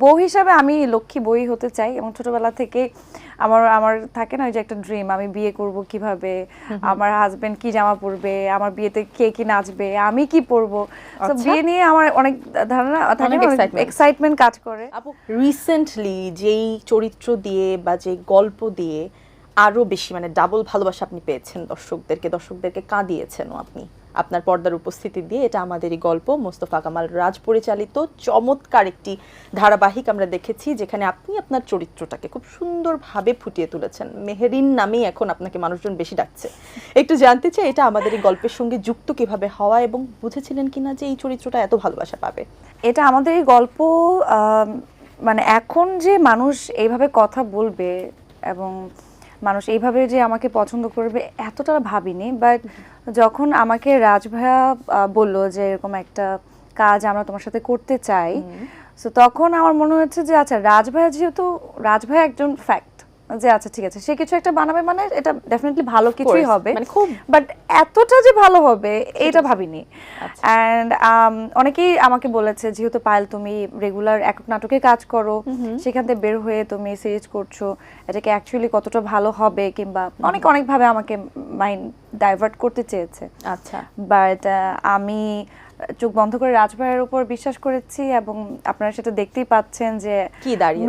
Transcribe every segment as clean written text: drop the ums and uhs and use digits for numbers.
বউ হিসাবে আমি লক্ষ্মী বই হতে চাই এবং ছোটবেলা থেকে আমার আমার থাকে না ওই যে একটা ড্রিম, আমি বিয়ে করব কিভাবে, আমার হাজবেন্ড কি জামা পরবে, আমার বিয়েতে কে কি নাচবে, আমি কি পরবো। তো বিয়ে নিয়ে আমার অনেক ধারণা থাকে, এক্সাইটমেন্ট কাজ করে। আপু রিসেন্টলি যেই চরিত্র দিয়ে বা যে গল্প দিয়ে আরো বেশি মানে ডাবল ভালোবাসা আপনি পেয়েছেন দর্শকদেরকে কাঁদিয়েছেনও আপনি আপনার পর্দার উপস্থিতি দিয়ে, এটা আমাদেরই গল্প মোস্তফা কামাল রাজ পরিচালিত চমৎকার একটি ধারাবাহিক আমরা দেখেছি, যেখানে আপনি আপনার চরিত্রটাকে খুব সুন্দরভাবে ফুটিয়ে তুলেছেন। মেহেরিন নামেই এখন আপনাকে মানুষজন বেশি ডাকছে। একটু জানতে চাই এটা আমাদের এই গল্পের সঙ্গে যুক্ত কিভাবে হওয়া এবং বুঝেছিলেন কিনা যে এই চরিত্রটা এত ভালোবাসা পাবে। এটা আমাদের এই গল্প মানে এখন যে মানুষ এইভাবে কথা বলবে এবং মানুষ এইভাবে যে আমাকে পছন্দ করবে এতটা ভাবিনি, বাট যখন আমাকে রাজ ভাইয়া বললো যে এরকম একটা কাজ আমরা তোমার সাথে করতে চাই, সো তখন আমার মনে হচ্ছে যে আচ্ছা রাজ ভাইয়া যেহেতু রাজ ভাইয়া একজন ফ্যাক্ট যে আচ্ছা ঠিক আছে সে কিছু একটা বানাবে মানে এটা ডেফিনেটলি ভালো কিছুই হবে, মানে খুব বাট এতটা যে ভালো হবে এটা ভাবিনি। অ্যান্ড অনেকেই আমাকে বলেছে যেহেতু পায়েল তুমি রেগুলার একক নাটকে কাজ করো, সেখান থেকে বের হয়ে তুমি সিরিজ করছো, এটাকে অ্যাকচুয়ালি কতটা ভালো হবে, কিংবা অনেকভাবে আমাকে মাইন্ড ডাইভার্ট করতে চেয়েছে। আচ্ছা, বাট আমি চোখ বন্ধ করে রাজ ভাইয়ের উপর বিশ্বাস করেছি এবং আপনারা সেটা দেখতেই পাচ্ছেন যে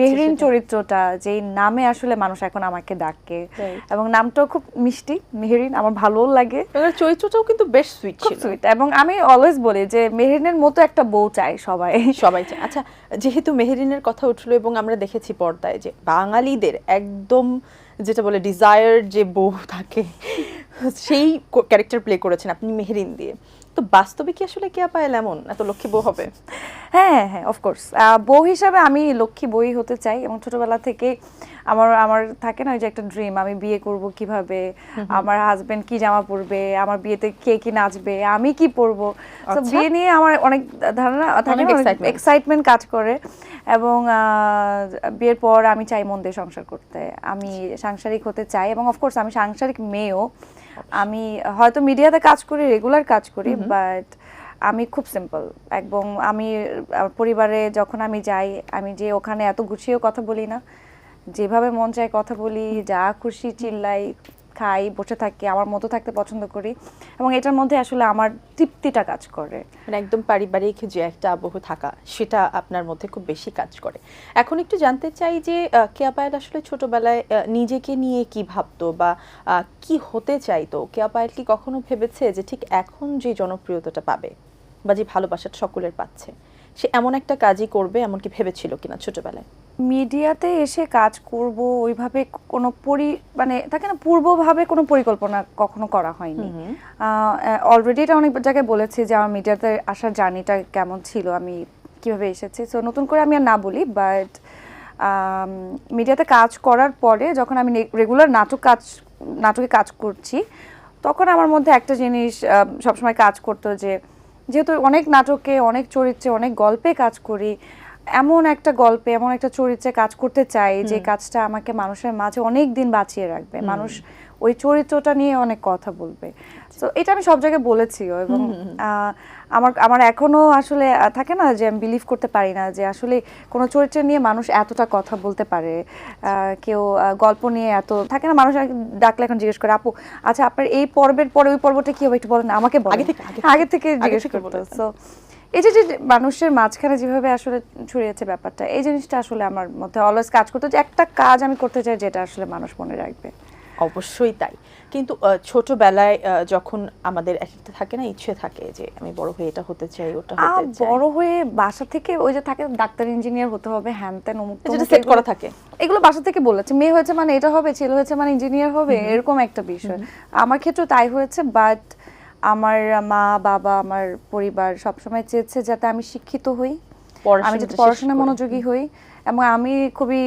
মেহরিন চরিত্রটা যেই নামে আসলে মানুষ এখন আমাকে ডাকে এবং নামটাও খুব মিষ্টি, মেহরিন, আমার ভালোও লাগে। চরিত্রটাও কিন্তু বেশ সুইট ছিল, সুইট, এবং আমি অলওয়েজ বলি যে মেহরিনের মতো একটা বউ চাই সবাই চায়। আচ্ছা, যেহেতু মেহরিনের কথা উঠলো এবং আমরা দেখেছি পর্দায় যে বাঙালিদের একদম যেটা বলে ডিজায়ার যে বউ থাকে সেই ক্যারেক্টার প্লে করেছেন আপনি মেহরিন দিয়ে। তো বাস্তবে কি আসলে কেয়া পায়েল এমন এত লক্ষ্মী বউ হবে? হ্যাঁ, অফকোর্স বউ হিসাবে আমি লক্ষ্মী বই হতে চাই এবং ছোটবেলা থেকে আমার থাকে না ওই যে একটা ড্রিম, আমি বিয়ে করব কিভাবে, আমার হাজবেন্ড কি জামা পরবে, আমার বিয়েতে কে কি নাচবে, আমি কি পরবো। তো বিয়ে নিয়ে আমার অনেক ধারণা থাকে, এক্সাইটমেন্ট কাজ করে এবং বিয়ের পর আমি চাই মন দিয়ে সংসার করতে, আমি সাংসারিক হতে চাই এবং অফকোর্স আমি সাংসারিক মেয়েও। আমি হয়তো মিডিয়াতে কাজ করি, রেগুলার কাজ করি, বাট আমি খুব সিম্পল। এবং আমি পরিবারে যখন আমি যাই, আমি যে ওখানে এত গুছিয়েও কথা বলি না, যেভাবে মন চায় কথা বলি, যা খুশি চিল্লাই, খাই, বসে থাকি, আমার মতো থাকতে পছন্দ করি এবং এটার মধ্যে আসলে আমার তৃপ্তিটা কাজ করে। মানে একদম পারিবারিক যে একটা আবহ থাকা সেটা আপনার মধ্যে খুব বেশি কাজ করে। এখন একটু জানতে চাই যে কেয়া পায়েল আসলে ছোটবেলায় নিজেকে নিয়ে কি ভাবতো বা কি হতে চাইতো? কেয়া পায়েল কি কখনো ভেবেছে যে ঠিক এখন যে জনপ্রিয়তাটা পাবে বা যে ভালোবাসাটা সকলের পাচ্ছে সে এমন একটা কাজই করবে, এমনকি ভেবেছিল কিনা ছোটবেলায়? মিডিয়াতে এসে কাজ করব ওইভাবে কোনো মানে থাকে না পূর্বভাবে কোনো পরিকল্পনা কখনো করা হয়নি। অলরেডি এটা অনেক জায়গায় বলেছি যে আমার মিডিয়াতে আসার জার্নিটা কেমন ছিল, আমি কিভাবে এসেছি, সো নতুন করে আমি আর না বলি। বাট মিডিয়াতে কাজ করার পরে যখন আমি রেগুলার নাটকে কাজ করছি, তখন আমার মধ্যে একটা জিনিস সবসময় কাজ করতো যে যেহেতু অনেক নাটকে, অনেক চরিত্রে, অনেক গল্পে কাজ করি, এমন একটা গল্পে, এমন একটা চরিত্রে কাজ করতে চাই যে কাজটা আমাকে মানুষের মাঝে অনেক দিন বাঁচিয়ে রাখবে, মানুষ ওই চরিত্রটা নিয়ে অনেক কথা বলবে। তো এটা আমি সব জায়গায় বলেছিও এবং আমার এখনো আসলে থাকে না যে আমি বিলিভ করতে পারি না যে আসলে কোনো চরিত্র নিয়ে মানুষ এতটা কথা বলতে পারে। কেউ গল্প নিয়ে এত থাকে না, মানুষ ডাকলে এখন জিজ্ঞেস করে আপু আচ্ছা আপনার এই পর্বের পরে ওই পর্বটা কি হবে একটু বলেন, আমাকে আগে থেকে জিজ্ঞেস করতো। সো এই যে মানুষের মাঝখানে যেভাবে আসলে ছড়িয়েছে ব্যাপারটা, এই জিনিসটা আসলে আমার মধ্যে অলওয়েজ কাজ করতো যে একটা কাজ আমি করতে চাই যেটা আসলে মানুষ মনে রাখবে। অবশ্যই তাই, কিন্তু ছোটবেলায় যখন আমাদের একটা থাকে না ইচ্ছে থাকে যে আমি বড় হয়ে এটা হতে চাই, ওটা হতে চাই, বড় হয়ে বাসা থেকে ওই যে থাকে ডাক্তার ইঞ্জিনিয়ার হতে হবে, হ্যান ত্যান অমুক যেটা সেট করা থাকে, এগুলো বাসা থেকে বলেছে মেয়ে হয়েছে মানে এটা হবে, ছেলে হয়েছে মানে ইঞ্জিনিয়ার হবে, এরকম একটা বিষয়। আমার ক্ষেত্রে তাই হয়েছে, বাট আমার মা বাবা আমার পরিবার সবসময় চেয়েছে যাতে আমি শিক্ষিত হই, আমি যাতে পড়াশোনায় মনোযোগী হই এবং আমি খুবই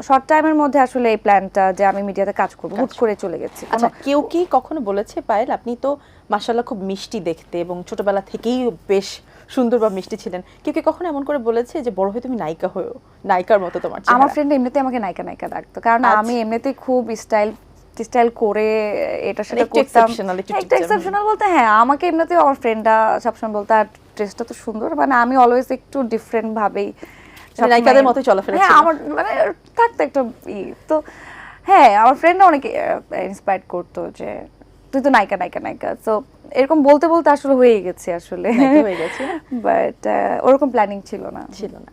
শর্ট টাইমের মধ্যে আসলে এই প্ল্যানটা যে আমি মিডিয়াতে কাজ করব হুট করে চলে গেছে। আচ্ছা, কেউ কি কখনো বলেছে পায়েল আপনি তো মাশাআল্লাহ খুব মিষ্টি দেখতে এবং ছোটবেলা থেকেই বেশ সুন্দর বা মিষ্টি ছিলেন, কেউ কি কখনো এমন করে বলেছে যে বড় হয়ে তুমি নায়িকা হও, নায়িকার মতো তোমার চেহারা? আমার ফ্রেন্ড এমনিতে আমাকে নায়িকা ডাকতো, কারণ আমি এমনিতেই খুব স্টাইল করে এটা সেটা করতাম। একটা এক্সেপশনাল বলতে হ্যাঁ, আমাকে এমনিতেই আমার ফ্রেন্ডরা সবসময় বলতো ড্রেসটা তো সুন্দর, মানে আমি অলওয়েজ একটু ডিফারেন্ট ভাবেই নায়িকাদের মতোই চলাফেরা হ্যাঁ ছিল। আমার মানে থাকতো একটা তো হ্যাঁ আমার ফ্রেন্ডরা অনেক ইন্সপায়ার করতো যে তুই তো নায়িকা নায়িকা নায়িকা, তো এরকম বলতে বলতে আসলে হয়ে গেছে আসলে নায়িকা হয়ে গেছে। বাট ওরকম প্ল্যানিং ছিল না। ছিল না।